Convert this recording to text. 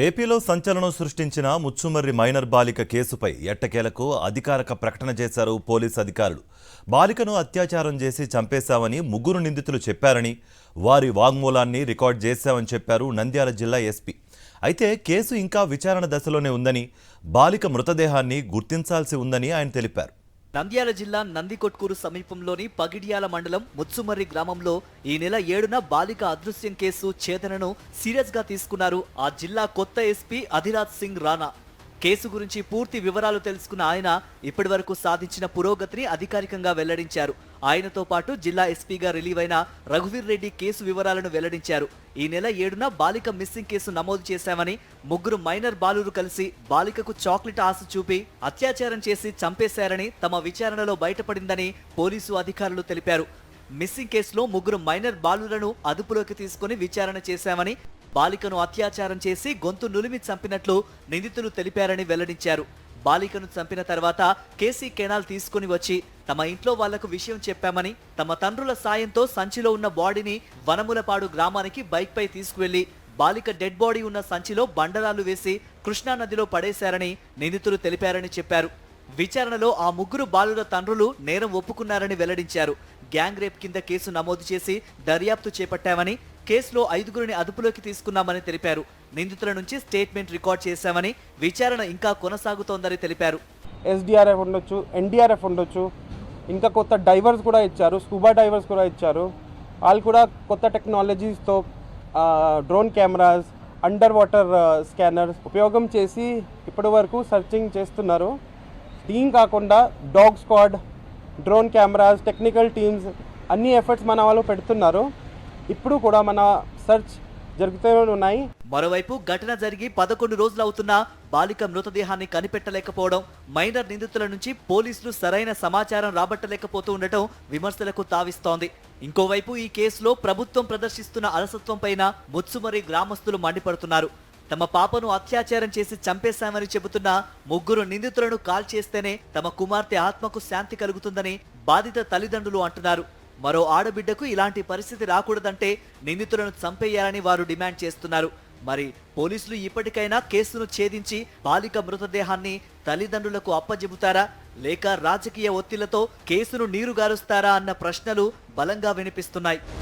ఏపీలో సంచలనం సృష్టించిన ముచ్చుమర్రి మైనర్ బాలిక కేసుపై ఎట్టకేలకు అధికారిక ప్రకటన చేశారు పోలీసు అధికారులు. బాలికను అత్యాచారం చేసి చంపేశామని ముగ్గురు నిందితులు చెప్పారని, వారి వాంగ్మూలాన్ని రికార్డ్ చేశామని చెప్పారు నంద్యాల జిల్లా ఎస్పీ. అయితే కేసు ఇంకా విచారణ దశలోనే ఉందని, బాలిక మృతదేహాన్ని గుర్తించాల్సి ఉందని ఆయన తెలిపారు. నంద్యాల జిల్లా నందికొట్కూరు సమీపంలోని పగిడ్యాల మండలం ముత్సుమర్రి గ్రామంలో ఈ నెల 7న బాలిక అదృశ్యం కేసు ఛేదనను సీరియస్ గా తీసుకున్నారు ఆ జిల్లా కొత్త ఎస్పీ అధిరాజ్ సింగ్ రాణా. కేసు గురించి పూర్తి వివరాలు తెలుసుకున్న ఆయన ఇప్పటివరకు సాధించిన పురోగతిని అధికారికంగా వెల్లడించారు. ఆయనతో పాటు జిల్లా ఎస్పీగా రిలీవ్ అయిన రఘువీర్ రెడ్డి కేసు వివరాలను వెల్లడించారు. ఈ నెల 7న బాలిక మిస్సింగ్ కేసు నమోదు చేశామని, ముగ్గురు మైనర్ బాలురు కలిసి బాలికకు చాక్లెట్ ఆశ చూపి అత్యాచారం చేసి చంపేశారని తమ విచారణలో బయటపడిందని పోలీసు అధికారులు తెలిపారు. మిస్సింగ్ కేసులో ముగ్గురు మైనర్ బాలులను అదుపులోకి తీసుకుని విచారణ చేశామని, బాలికను అత్యాచారం చేసి గొంతు నులిమి చంపినట్లు నిందితులు తెలిపారని వెల్లడించారు. బాలికను చంపిన తర్వాత కేసీ కెనాల్ తీసుకుని వచ్చి తమ ఇంట్లో వాళ్లకు విషయం చెప్పామని, తమ తండ్రుల సాయంతో సంచిలో ఉన్న బాడీని వనములపాడు గ్రామానికి బైక్పై తీసుకువెళ్లి బాలిక డెడ్ బాడీ ఉన్న సంచిలో బండరాలు వేసి కృష్ణానదిలో పడేశారని నిందితులు తెలిపారని చెప్పారు. విచారణలో ఆ ముగ్గురు బాలుర తండ్రులు నేరం ఒప్పుకున్నారని వెల్లడించారు. గ్యాంగ్ రేప్ కింద కేసు నమోదు చేసి దర్యాప్తు చేపట్టామని, కేసులో 5గురిని అదుపులోకి తీసుకున్నామని తెలిపారు. నిందితుల నుంచి స్టేట్మెంట్ రికార్డ్ చేశామని, విచారణ ఇంకా కొనసాగుతోందని తెలిపారు. ఎస్డిఆర్ఎఫ్ ఉండొచ్చు, ఎన్డీఆర్ఎఫ్ ఉండొచ్చు, ఇంకా కొత్త డైవర్స్ కూడా ఇచ్చారు, స్కూబా డైవర్స్ కూడా ఇచ్చారు. వాళ్ళు కూడా కొత్త టెక్నాలజీస్తో drone cameras, under water scanners ఉపయోగం చేసి ఇప్పటి వరకు సర్చింగ్ చేస్తున్నారు. దీని కాకుండా dog squad, drone cameras, technical teams అన్ని ఎఫర్ట్స్ మన వాళ్ళు పెడుతున్నారు. ఇప్పుడు కూడా మన సెర్చ్ జరుగుతూనే ఉన్నాయి. మరోవైపు ఘటన జరిగి 11 రోజులు అవుతున్నా బాలిక మృతదేహాన్ని కనిపెట్టలేకపోవడం, మైనర్ నిందితుల నుంచి పోలీసులు సరైన సమాచారం రాబట్టలేకపోతూ ఉండటం విమర్శలకు తావిస్తోంది. ఇంకోవైపు ఈ కేసులో ప్రభుత్వం ప్రదర్శిస్తున్న అలసత్వం పైన ముత్సుమర్రి గ్రామస్తులు మండిపడుతున్నారు. తమ పాపను అత్యాచారం చేసి చంపేశామని చెబుతున్న ముగ్గురు నిందితులను కాల్ చేస్తేనే తమ కుమార్తె ఆత్మకు శాంతి కలుగుతుందని బాధిత తల్లిదండ్రులు అంటున్నారు. మరో ఆడబిడ్డకు ఇలాంటి పరిస్థితి రాకూడదంటే నిందితులను చంపేయాలని వారు డిమాండ్ చేస్తున్నారు. మరి పోలీసులు ఇప్పటికైనా కేసును ఛేదించి బాలిక మృతదేహాన్ని తల్లిదండ్రులకు అప్పజెబుతారా, లేక రాజకీయ ఒత్తిళ్లతో కేసును నీరుగారుస్తారా అన్న ప్రశ్నలు బలంగా వినిపిస్తున్నాయి.